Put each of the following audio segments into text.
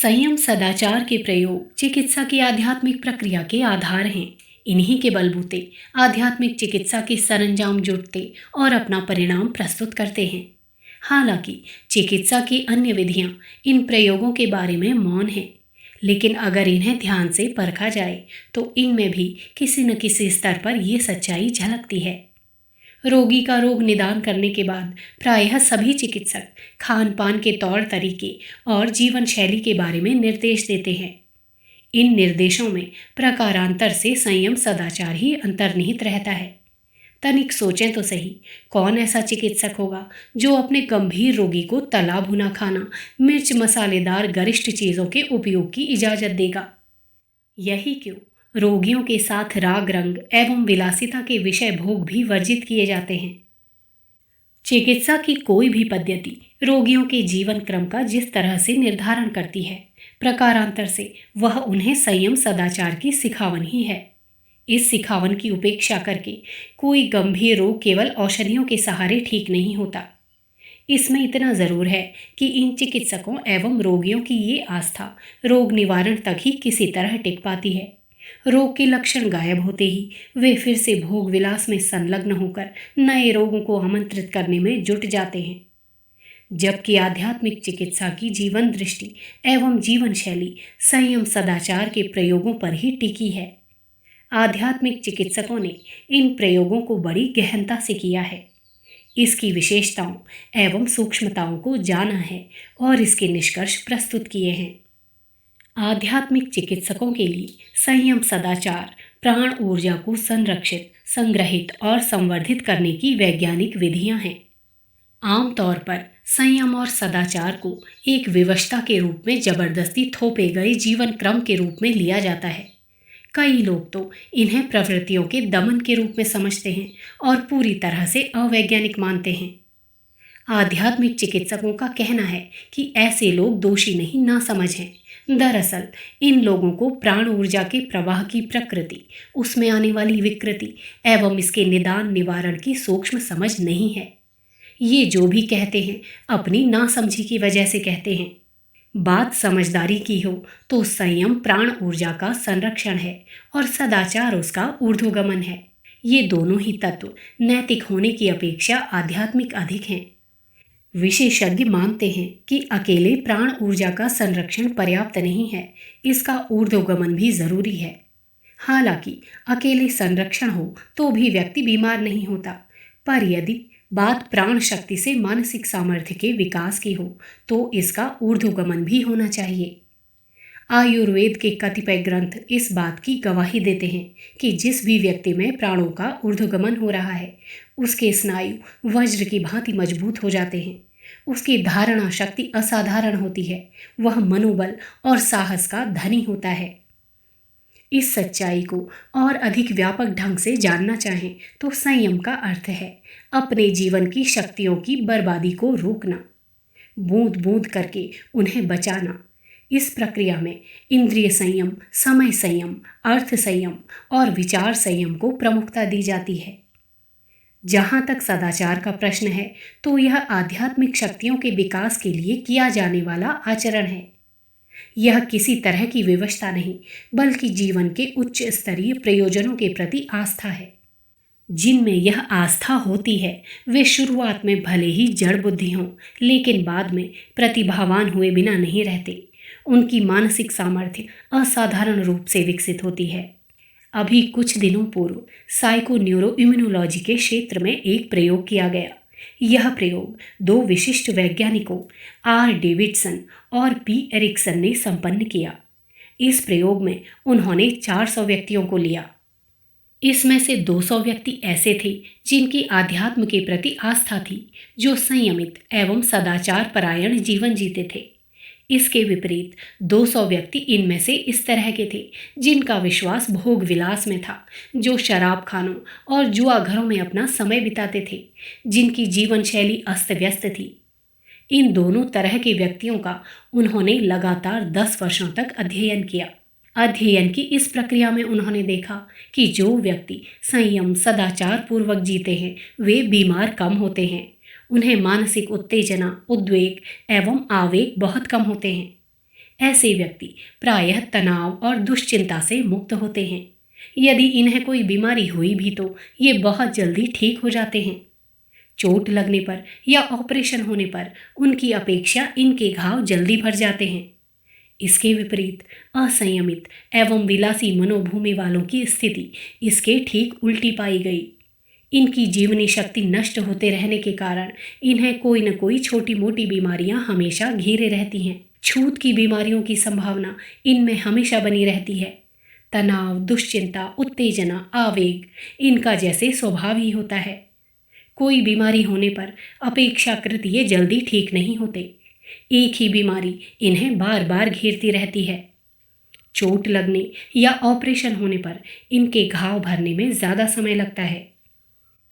संयम सदाचार के प्रयोग चिकित्सा की आध्यात्मिक प्रक्रिया के आधार हैं। इन्हीं के बलबूते आध्यात्मिक चिकित्सा के सरंजाम जुटते और अपना परिणाम प्रस्तुत करते हैं। हालांकि चिकित्सा की अन्य विधियां इन प्रयोगों के बारे में मौन हैं, लेकिन अगर इन्हें ध्यान से परखा जाए तो इनमें भी किसी न किसी स्तर पर ये सच्चाई झलकती है। रोगी का रोग निदान करने के बाद प्रायः सभी चिकित्सक खान पान के तौर तरीके और जीवन शैली के बारे में निर्देश देते हैं। इन निर्देशों में प्रकारांतर से संयम सदाचार ही अंतर्निहित रहता है। तनिक सोचें तो सही, कौन ऐसा चिकित्सक होगा जो अपने गंभीर रोगी को तला भुना खाना, मिर्च मसालेदार गरिष्ठ चीज़ों के उपयोग की इजाज़त देगा। यही क्यों रोगियों के साथ राग रंग एवं विलासिता के विषय भोग भी वर्जित किए जाते हैं। चिकित्सा की कोई भी पद्धति रोगियों के जीवन क्रम का जिस तरह से निर्धारण करती है, प्रकारांतर से वह उन्हें संयम सदाचार की सिखावन ही है। इस सिखावन की उपेक्षा करके कोई गंभीर रोग केवल औषधियों के सहारे ठीक नहीं होता। इसमें इतना ज़रूर है कि इन चिकित्सकों एवं रोगियों की ये आस्था रोग निवारण तक ही किसी तरह टिक पाती है। रोग के लक्षण गायब होते ही वे फिर से भोग विलास में संलग्न होकर नए रोगों को आमंत्रित करने में जुट जाते हैं। जबकि आध्यात्मिक चिकित्सा की जीवन दृष्टि एवं जीवन शैली संयम सदाचार के प्रयोगों पर ही टिकी है। आध्यात्मिक चिकित्सकों ने इन प्रयोगों को बड़ी गहनता से किया है, इसकी विशेषताओं एवं सूक्ष्मताओं को जाना है और इसके निष्कर्ष प्रस्तुत किए हैं। आध्यात्मिक चिकित्सकों के लिए संयम सदाचार प्राण ऊर्जा को संरक्षित, संग्रहित और संवर्धित करने की वैज्ञानिक विधियां हैं। आमतौर पर संयम और सदाचार को एक विवशता के रूप में जबरदस्ती थोपे गए जीवन क्रम के रूप में लिया जाता है। कई लोग तो इन्हें प्रवृत्तियों के दमन के रूप में समझते हैं और पूरी तरह से अवैज्ञानिक मानते हैं। आध्यात्मिक चिकित्सकों का कहना है कि ऐसे लोग दोषी नहीं, ना समझ हैं। दरअसल इन लोगों को प्राण ऊर्जा के प्रवाह की प्रकृति, उसमें आने वाली विकृति एवं इसके निदान निवारण की सूक्ष्म समझ नहीं है। ये जो भी कहते हैं अपनी नासमझी की वजह से कहते हैं। बात समझदारी की हो तो संयम प्राण ऊर्जा का संरक्षण है और सदाचार उसका ऊर्ध्वगमन है। ये दोनों ही तत्व नैतिक होने की अपेक्षा आध्यात्मिक अधिक हैं। विशेषज्ञ मानते हैं कि अकेले प्राण ऊर्जा का संरक्षण पर्याप्त नहीं है, इसका ऊर्ध्वगमन भी जरूरी है। हालांकि अकेले संरक्षण हो तो भी व्यक्ति बीमार नहीं होता, पर यदि बात प्राण शक्ति से मानसिक सामर्थ्य के विकास की हो तो इसका ऊर्ध्वगमन भी होना चाहिए। आयुर्वेद के कतिपय ग्रंथ इस बात की गवाही देते हैं कि जिस भी व्यक्ति में प्राणों का ऊर्ध्वगमन हो रहा है, उसके स्नायु वज्र की भांति मजबूत हो जाते हैं, उसकी धारणा शक्ति असाधारण होती है, वह मनोबल और साहस का धनी होता है। इस सच्चाई को और अधिक व्यापक ढंग से जानना चाहें तो संयम का अर्थ है अपने जीवन की शक्तियों की बर्बादी को रोकना, बूंद बूंद करके उन्हें बचाना। इस प्रक्रिया में इंद्रिय संयम, समय संयम, अर्थ संयम और विचार संयम को प्रमुखता दी जाती है। जहाँ तक सदाचार का प्रश्न है तो यह आध्यात्मिक शक्तियों के विकास के लिए किया जाने वाला आचरण है। यह किसी तरह की विवशता नहीं, बल्कि जीवन के उच्च स्तरीय प्रयोजनों के प्रति आस्था है। जिनमें यह आस्था होती है वे शुरुआत में भले ही जड़ बुद्धि हों, लेकिन बाद में प्रतिभावान हुए बिना नहीं रहते। उनकी मानसिक सामर्थ्य असाधारण रूप से विकसित होती है। अभी कुछ दिनों पूर्व साइको न्यूरो इम्यूनोलॉजी के क्षेत्र में एक प्रयोग किया गया। यह प्रयोग दो विशिष्ट वैज्ञानिकों आर डेविडसन और पी एरिक्सन ने संपन्न किया। इस प्रयोग में उन्होंने 400 व्यक्तियों को लिया। इसमें से 200 व्यक्ति ऐसे थे जिनकी आध्यात्म के प्रति आस्था थी, जो संयमित एवं सदाचार परायण जीवन जीते थे। इसके विपरीत 200 व्यक्ति इनमें से इस तरह के थे जिनका विश्वास भोग विलास में था, जो शराब खानों और जुआ घरों में अपना समय बिताते थे, जिनकी जीवन शैली अस्त व्यस्त थी। इन दोनों तरह के व्यक्तियों का उन्होंने लगातार 10 वर्षों तक अध्ययन किया। अध्ययन की इस प्रक्रिया में उन्होंने देखा कि जो व्यक्ति संयम सदाचार पूर्वक जीते हैं वे बीमार कम होते हैं, उन्हें मानसिक उत्तेजना, उद्वेग एवं आवेग बहुत कम होते हैं। ऐसे व्यक्ति प्रायः तनाव और दुश्चिंता से मुक्त होते हैं। यदि इन्हें कोई बीमारी हुई भी तो ये बहुत जल्दी ठीक हो जाते हैं। चोट लगने पर या ऑपरेशन होने पर उनकी अपेक्षा इनके घाव जल्दी भर जाते हैं। इसके विपरीत असंयमित एवं विलासी मनोभूमि वालों की स्थिति इसके ठीक उल्टी पाई गई। इनकी जीवनी शक्ति नष्ट होते रहने के कारण इन्हें कोई न कोई छोटी मोटी बीमारियां हमेशा घेरे रहती हैं। छूत की बीमारियों की संभावना इनमें हमेशा बनी रहती है। तनाव, दुश्चिंता, उत्तेजना, आवेग इनका जैसे स्वभाव ही होता है। कोई बीमारी होने पर अपेक्षाकृत ये जल्दी ठीक नहीं होते। एक ही बीमारी इन्हें बार बार घेरती रहती है। चोट लगने या ऑपरेशन होने पर इनके घाव भरने में ज़्यादा समय लगता है।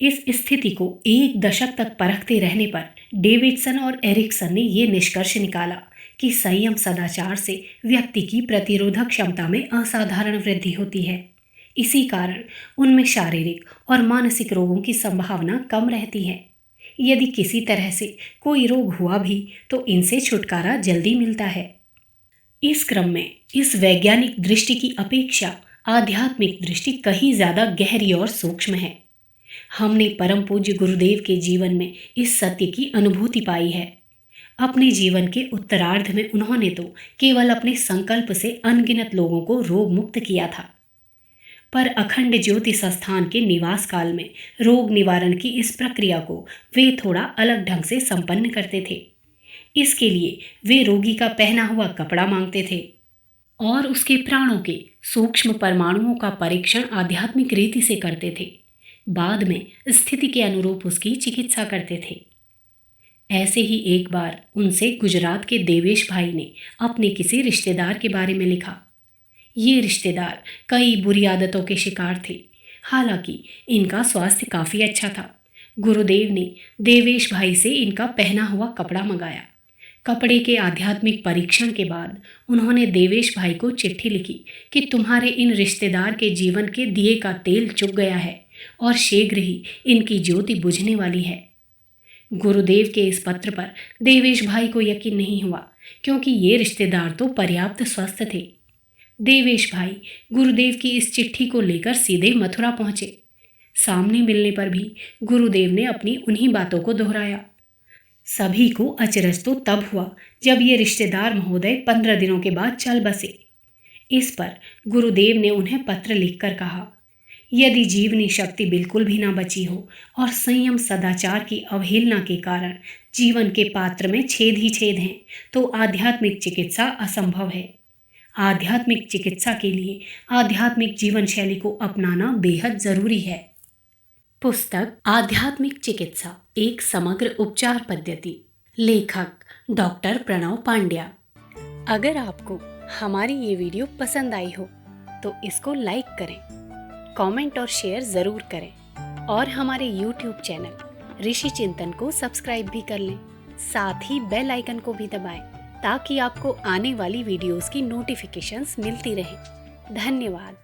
इस स्थिति को एक दशक तक परखते रहने पर डेविडसन और एरिक्सन ने ये निष्कर्ष निकाला कि संयम सदाचार से व्यक्ति की प्रतिरोधक क्षमता में असाधारण वृद्धि होती है। इसी कारण उनमें शारीरिक और मानसिक रोगों की संभावना कम रहती है। यदि किसी तरह से कोई रोग हुआ भी तो इनसे छुटकारा जल्दी मिलता है। इस क्रम में इस वैज्ञानिक दृष्टि की अपेक्षा आध्यात्मिक दृष्टि कहीं ज़्यादा गहरी और सूक्ष्म है। हमने परम पूज्य गुरुदेव के जीवन में इस सत्य की अनुभूति पाई है। अपने जीवन के उत्तरार्ध में उन्होंने तो केवल अपने संकल्प से अनगिनत लोगों को रोग मुक्त किया था, पर अखंड ज्योति संस्थान के निवास काल में रोग निवारण की इस प्रक्रिया को वे थोड़ा अलग ढंग से संपन्न करते थे। इसके लिए वे रोगी का पहना हुआ कपड़ा मांगते थे और उसके प्राणों के सूक्ष्म परमाणुओं का परीक्षण आध्यात्मिक रीति से करते थे। बाद में स्थिति के अनुरूप उसकी चिकित्सा करते थे। ऐसे ही एक बार उनसे गुजरात के देवेश भाई ने अपने किसी रिश्तेदार के बारे में लिखा। ये रिश्तेदार कई बुरी आदतों के शिकार थे, हालांकि इनका स्वास्थ्य काफ़ी अच्छा था। गुरुदेव ने देवेश भाई से इनका पहना हुआ कपड़ा मंगाया। कपड़े के आध्यात्मिक परीक्षण के बाद उन्होंने देवेश भाई को चिट्ठी लिखी कि तुम्हारे इन रिश्तेदार के जीवन के दिए का तेल चुक गया है और शीघ्र ही इनकी ज्योति बुझने वाली है। गुरुदेव के इस पत्र पर देवेश भाई को यकीन नहीं हुआ, क्योंकि ये रिश्तेदार तो पर्याप्त स्वस्थ थे। देवेश भाई गुरुदेव की इस चिट्ठी को लेकर सीधे मथुरा पहुंचे। सामने मिलने पर भी गुरुदेव ने अपनी उन्हीं बातों को दोहराया। सभी को अचरज तो तब हुआ जब ये रिश्तेदार महोदय 15 दिनों के बाद चल बसे। इस पर गुरुदेव ने उन्हें पत्र लिखकर कहा, यदि जीवनी शक्ति बिल्कुल भी ना बची हो और संयम सदाचार की अवहेलना के कारण जीवन के पात्र में छेद ही छेद हैं, तो आध्यात्मिक चिकित्सा असंभव है। आध्यात्मिक चिकित्सा के लिए आध्यात्मिक जीवन शैली को अपनाना बेहद ज़रूरी है। पुस्तक आध्यात्मिक चिकित्सा एक समग्र उपचार पद्धति, लेखक डॉक्टर प्रणव पांड्या। अगर आपको हमारी ये वीडियो पसंद आई हो तो इसको लाइक करें, कमेंट और शेयर ज़रूर करें और हमारे YouTube चैनल ऋषि चिंतन को सब्सक्राइब भी कर लें। साथ ही बेल आइकन को भी दबाएं ताकि आपको आने वाली वीडियोस की नोटिफिकेशंस मिलती रहें। धन्यवाद।